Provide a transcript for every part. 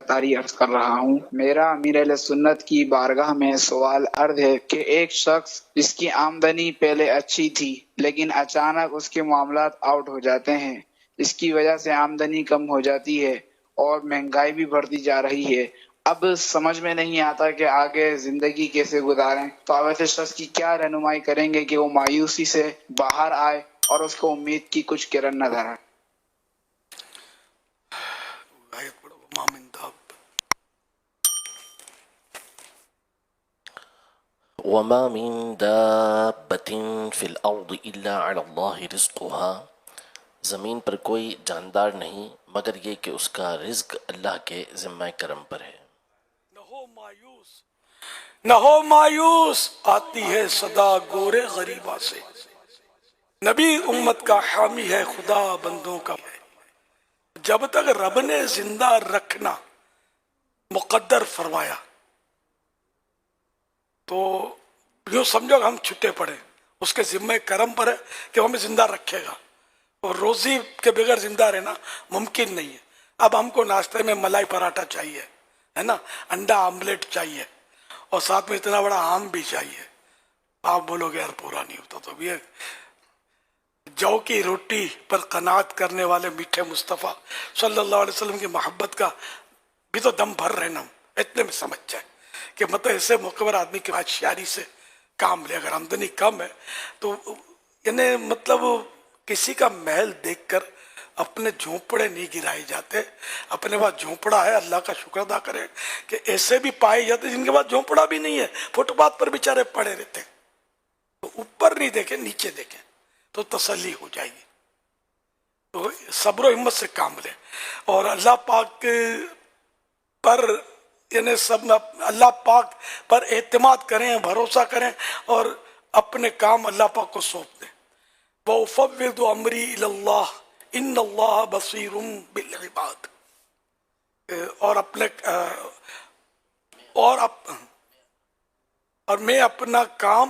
تاری عرض کر رہا ہوں۔ میرا امیر اہل سنت کی بارگاہ میں سوال عرض ہے کہ ایک شخص جس کی آمدنی پہلے اچھی تھی لیکن اچانک اس کے معاملات آؤٹ ہو جاتے ہیں، اس کی وجہ سے آمدنی کم ہو جاتی ہے اور مہنگائی بھی بڑھتی جا رہی ہے، اب سمجھ میں نہیں آتا کہ آگے زندگی کیسے گزاریں، تو آپ ایسے شخص کی کیا رہنمائی کریں گے کہ وہ مایوسی سے باہر آئے اور اس کو امید کی کچھ کرن نظر آئے؟ وما من دابة في الأرض إلا على الله رزقها، زمین پر کوئی جاندار نہیں مگر یہ کہ اس کا رزق اللہ کے ذمہ کرم پر ہے۔ نہ ہو مایوس، آتی ہے صدا گورے غریبا سے، نبی امت کا حامی ہے، خدا بندوں کا ہے۔ جب تک رب نے زندہ رکھنا مقدر فرمایا تو یوں سمجھو کہ ہم چھٹے پڑے، اس کے ذمہ کرم پر ہے کہ وہ ہمیں زندہ رکھے گا، اور روزی کے بغیر زندہ رہنا ممکن نہیں ہے۔ اب ہم کو ناشتے میں ملائی پراٹھا چاہیے، ہے نا، انڈا آملیٹ چاہیے، اور ساتھ میں اتنا بڑا آم بھی چاہیے۔ آپ بولو گے یار پورا نہیں ہوتا، تو یہ جو کی روٹی پر قناعت کرنے والے میٹھے مصطفیٰ صلی اللہ علیہ وسلم کی محبت کا بھی تو دم بھر رہنا، اتنے میں سمجھ جائے کہ مطلب ایسے موقع پر آدمی کی ہوشیاری سے کام لے۔ اگر آمدنی کم ہے تو یعنی مطلب کسی کا محل دیکھ کر اپنے جھونپڑے نہیں گرائے جاتے، اپنے پاس جھونپڑا ہے اللہ کا شکر ادا کرے کہ ایسے بھی پائے جاتے جن کے پاس جھونپڑا بھی نہیں ہے، فٹ پاتھ پر بیچارے پڑے رہتے، تو اوپر نہیں دیکھیں نیچے دیکھیں تو تسلی ہو جائے گی۔ تو صبر و ہمت سے کام لیں، اور اللہ پاک پر یعنی سب اللہ پاک پر اعتماد کریں، بھروسہ کریں، اور اپنے کام اللہ پاک کو سونپ دیں۔ وَأُفَوِّضُ أَمْرِي إِلَى اللَّهِ إِنَّ اللَّهَ بَصِيرٌ بِالْعِبَادِ، اور میں اپنا کام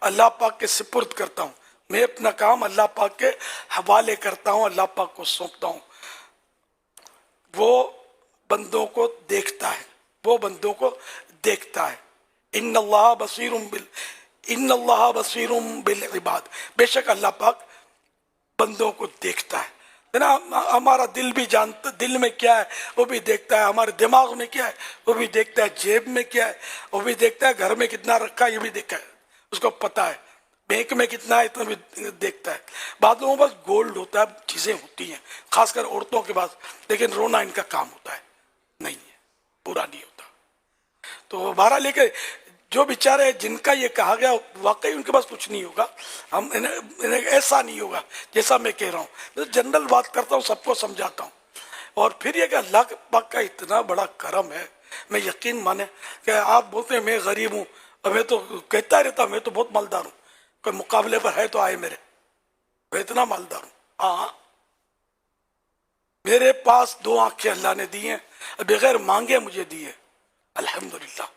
اللہ پاک کے سپرد کرتا ہوں، میں اپنا کام اللہ پاک کے حوالے کرتا ہوں، اللہ پاک کو سونپتا ہوں۔ وہ بندوں کو دیکھتا ہے، وہ بندوں کو دیکھتا ہے۔ ان اللہ بصیر بالعباد، بے شک اللہ پاک بندوں کو دیکھتا ہے نا۔ ہمارا دل بھی جانتا، دل میں کیا ہے وہ بھی دیکھتا ہے، ہمارے دماغ میں کیا ہے وہ بھی دیکھتا ہے، جیب میں کیا ہے وہ بھی دیکھتا ہے، گھر میں کتنا رکھا ہے یہ بھی دیکھتا ہے، اس کو پتہ ہے، بینک میں کتنا ہے اتنا بھی دیکھتا ہے۔ بعض لوگوں کے پاس گولڈ ہوتا ہے، چیزیں ہوتی ہیں، خاص کر عورتوں کے پاس، لیکن رونا ان کا کام ہوتا ہے، نہیں ہے، پورا نہیں ہوتا۔ تو بہرحال لے کے جو بیچارے جن کا یہ کہا گیا واقعی ان کے پاس کچھ نہیں ہوگا، ہم انہیں ایسا نہیں ہوگا جیسا میں کہہ رہا ہوں، میں جنرل بات کرتا ہوں، سب کو سمجھاتا ہوں۔ اور پھر یہ کہ اللہ پاک کا اتنا بڑا کرم ہے، میں یقین مانے کہ آپ بولتے ہیں میں غریب ہوں، اور میں تو کہتا رہتا ہوں میں تو بہت مالدار ہوں، کوئی مقابلے پر ہے تو آئے میرے، میں اتنا مالدار ہوں۔ ہاں، میرے پاس 2 آنکھیں اللہ نے دی ہیں، بغیر مانگے مجھے دی ہے، الحمدللہ۔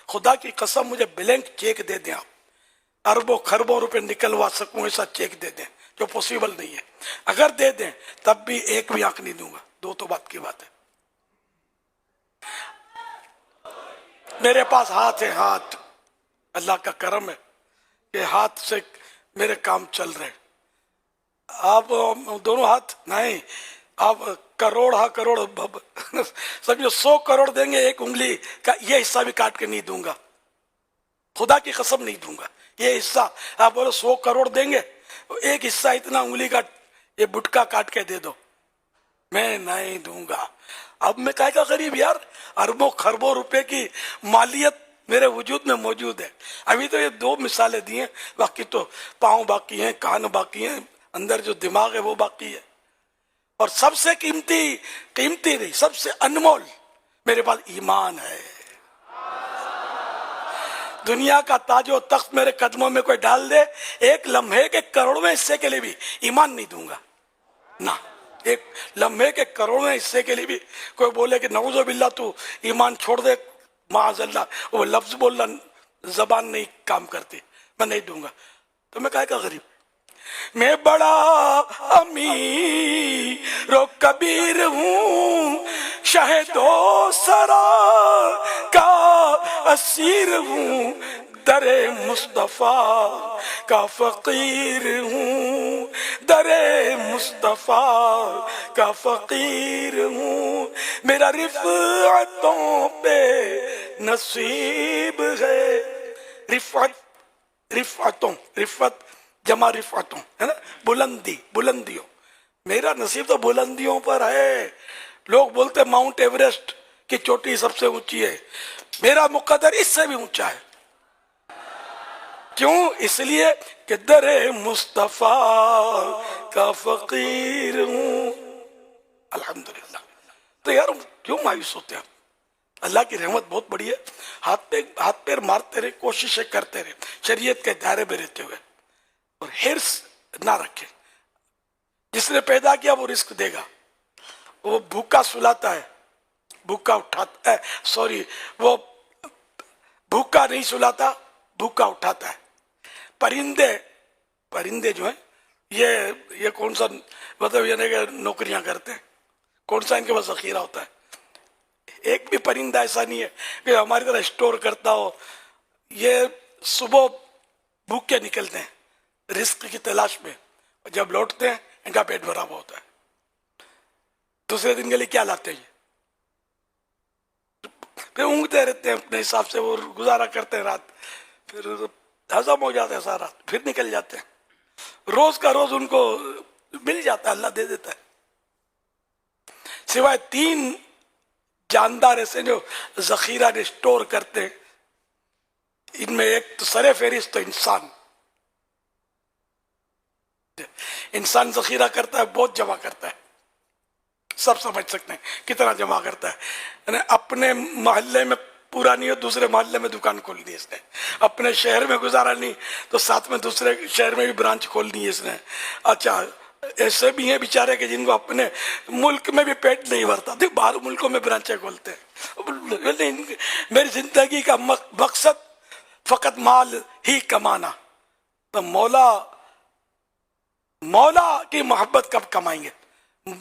خدا کی قسم مجھے بلینک چیک دے دیں آپ، اربوں خربوں روپے نکلوا سکوں ایسا چیک دے دیں، جو پوسیبل نہیں ہے، اگر دے دیں تب بھی ایک بھی آنکھ نہیں دوں گا، 2 تو بات کی بات ہے۔ میرے پاس ہاتھ ہے، ہاتھ اللہ کا کرم ہے کہ ہاتھ سے میرے کام چل رہے۔ آپ دونوں ہاتھ نہیں، آپ کروڑ سمجھو 100 کروڑ دیں گے، ایک انگلی کا یہ حصہ بھی کاٹ کے نہیں دوں گا، خدا کی قسم نہیں دوں گا یہ حصہ۔ آپ بولو 100 کروڑ دیں گے، ایک حصہ اتنا انگلی کا یہ بٹکا کاٹ کے دے دو، میں نہیں دوں گا۔ اب میں کہے گا غریب یار، اربوں خربوں روپے کی مالیت میرے وجود میں موجود ہے۔ ابھی تو یہ 2 مثالیں دی ہیں، باقی تو پاؤں باقی ہیں، کان باقی ہیں، اندر جو دماغ ہے وہ باقی ہے۔ اور سب سے قیمتی نہیں، سب سے انمول میرے پاس ایمان ہے۔ دنیا کا تاج و تخت میرے قدموں میں کوئی ڈال دے، ایک لمحے کے کروڑویں حصے کے لیے بھی ایمان نہیں دوں گا، نہ ایک لمحے کے کروڑویں حصے کے لیے بھی کوئی بولے کہ نعوذ باللہ تو ایمان چھوڑ دے، معاذ اللہ، وہ لفظ بولنا زبان نہیں کام کرتی، میں نہیں دوں گا۔ تو میں کہے گا غریب، میں بڑا امیر و کبیر ہوں، شہد و سرا اسیر ہوں، در مصطفیٰ کا فقیر ہوں، در مصطفیٰ کا فقیر ہوں، میرا رفعتوں پہ نصیب ہے۔ رفعتوں، رفعت جمع رفعتوں ہے نا، بلندی، بلندیوں، میرا نصیب تو بلندیوں پر ہے۔ لوگ بولتے ہیں ماؤنٹ ایوریسٹ کی چوٹی سب سے اونچی ہے، میرا مقدر اس سے بھی اونچا ہے۔ کیوں؟ اس لیے کہ در مصطفیٰ کا فقیر ہوں۔ الحمدللہ۔ تو یار کیوں مایوس ہوتے ہیں؟ اللہ کی رحمت بہت بڑی ہے، ہاتھ پیر مارتے رہے، کوششیں کرتے رہے شریعت کے دائرے میں رہتے ہوئے، اور حرص نہ رکھے۔ جس نے پیدا کیا وہ رزق دے گا، وہ بھوکا سلاتا ہے، بھوکا اٹھاتا ہے، سوری، وہ بھوکا نہیں سلاتا، بھوکا اٹھاتا ہے۔ پرندے جو ہیں یہ کون سا مطلب یعنی کہ نوکریاں کرتے ہیں، کون سا ان کے پاس ذخیرہ ہوتا ہے؟ ایک بھی پرندہ ایسا نہیں ہے کہ ہماری طرح اسٹور کرتا ہو۔ یہ صبح بھوکے نکلتے ہیں رزق کی تلاش میں، اور جب لوٹتے ہیں ان کا پیٹ بھرا ہوا ہوتا ہے، دوسرے دن کے لیے کیا لاتے ہیں؟ پھر اونگتے رہتے ہیں اپنے حساب سے، وہ گزارا کرتے ہیں رات، پھر ہضم ہو جاتا ہے سارا، پھر نکل جاتے ہیں۔ روز کا روز ان کو مل جاتا ہے، اللہ دے دیتا ہے، سوائے 3 جاندار ایسے جو ذخیرہ اسٹور کرتے ہیں۔ ان میں ایک تو سر فہرست تو انسان ذخیرہ کرتا ہے، بہت جمع کرتا ہے، سب سمجھ سکتے ہیں کتنا جمع کرتا ہے۔ یعنی اپنے محلے میں پورا نہیں ہو، دوسرے محلے میں دکان کھول دی اس نے، اپنے شہر میں گزارا نہیں تو ساتھ میں دوسرے شہر میں بھی برانچ کھول دی اس نے۔ اچھا ایسے بھی ہیں بیچارے کہ جن کو اپنے ملک میں بھی پیٹ نہیں بھرتا، دیکھ باہر ملکوں میں برانچیں کھولتے ہیں۔ میری زندگی کا مقصد فقط مال ہی کمانا، تو مولا کی محبت کب کمائیں گے؟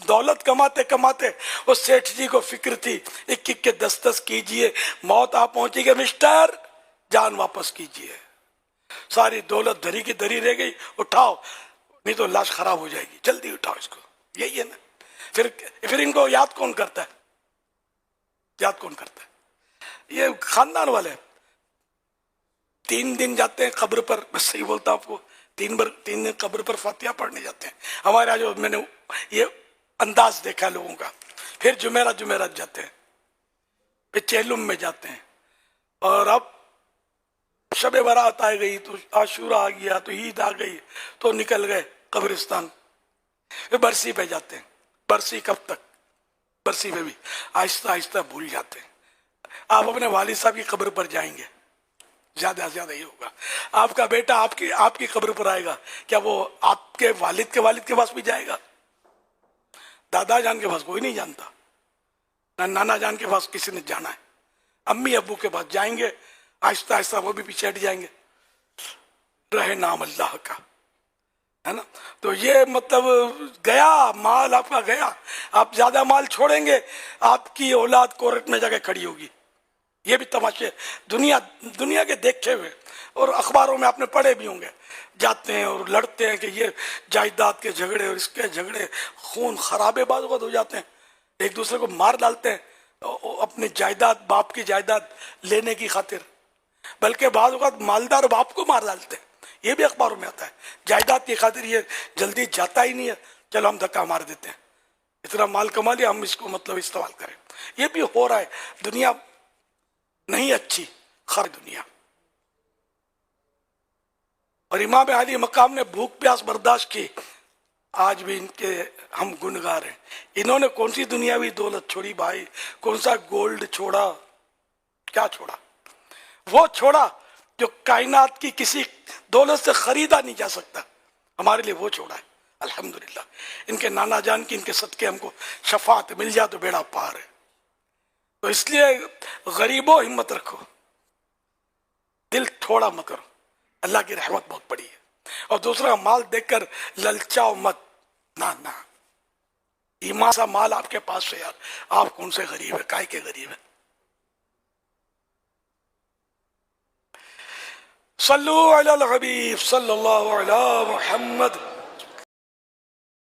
دولت کماتے کماتے وہ سیٹھ جی کو فکر تھی، 1 کے 10 کیجئے، موت آ پہنچی گئی، مسٹر جان واپس کیجئے۔ ساری دولت دھری کی دھری رہ گئی، اٹھاؤ نہیں تو لاش خراب ہو جائے گی، جلدی اٹھاؤ اس کو۔ یہی ہے نا، پھر ان کو یاد کون کرتا ہے؟ یاد کون کرتا ہے؟ یہ خاندان والے 3 دن جاتے ہیں قبر پر، میں صحیح بولتا ہوں آپ کو، 3 دن قبر پر فاتحہ پڑھنے جاتے ہیں۔ ہمارے یہاں جو میں نے یہ انداز دیکھا لوگوں کا، پھر جمعرات جاتے ہیں، پھر چہلم میں جاتے ہیں، اور اب شب برات آ گئی تو عاشورہ آ گیا تو عید آ گئی تو نکل گئے قبرستان، پھر برسی پہ جاتے ہیں۔ برسی کب تک؟ برسی پہ بھی آہستہ آہستہ بھول جاتے ہیں۔ آپ اپنے والد صاحب کی قبر پر جائیں گے، زیادہ سے زیادہ یہ ہوگا، آپ کا بیٹا آپ کی قبر پر آئے گا، کیا وہ آپ کے والد کے پاس بھی جائے گا؟ دادا جان کے پاس کوئی نہیں جانتا، نہ نانا جان کے پاس کسی نے جانا ہے، امی ابو کے پاس جائیں گے، آہستہ آہستہ وہ بھی پیچھے ہٹ جائیں گے، رہے نام اللہ کا، ہے نا۔ تو یہ مطلب گیا مال آپ کا گیا، آپ زیادہ مال چھوڑیں گے، آپ کی اولاد کورٹ میں جا کے کھڑی ہوگی۔ یہ بھی تماشے دنیا کے دیکھے ہوئے، اور اخباروں میں آپ نے پڑھے بھی ہوں گے، جاتے ہیں اور لڑتے ہیں کہ یہ جائیداد کے جھگڑے اور اس کے جھگڑے، خون خرابے بعض اوقات ہو جاتے ہیں، ایک دوسرے کو مار ڈالتے ہیں اپنی جائیداد، باپ کی جائیداد لینے کی خاطر، بلکہ بعض اوقات مالدار باپ کو مار ڈالتے ہیں، یہ بھی اخباروں میں آتا ہے، جائیداد کی خاطر یہ جلدی جاتا ہی نہیں ہے، چلو ہم دھکا مار دیتے ہیں، اتنا مال کما لیا ہم اس کو مطلب استعمال کریں۔ یہ بھی ہو رہا ہے، دنیا نہیں اچھی، خر دنیا۔ اور امام علی مقام نے بھوک پیاس برداشت کی، آج بھی ان کے ہم گنگار ہیں۔ انہوں نے کون سی دنیاوی دولت چھوڑی بھائی؟ کون سا گولڈ چھوڑا؟ کیا چھوڑا؟ وہ چھوڑا جو کائنات کی کسی دولت سے خریدا نہیں جا سکتا، ہمارے لیے وہ چھوڑا ہے۔ الحمدللہ ان کے نانا جان کی، ان کے صدقے ہم کو شفاعت مل جائے تو بیڑا پار ہے۔ تو اس لیے غریبوں ہمت رکھو، دل تھوڑا مت کرو، اللہ کی رحمت بہت بڑی ہے۔ اور دوسرا مال دیکھ کر للچاؤ مت، نہ ایمان سا مال آپ کے پاس ہے یار، آپ کون سے غریب ہے، کائے کے غریب ہے؟ صلو علی الحبیب صلی اللہ علی محمد.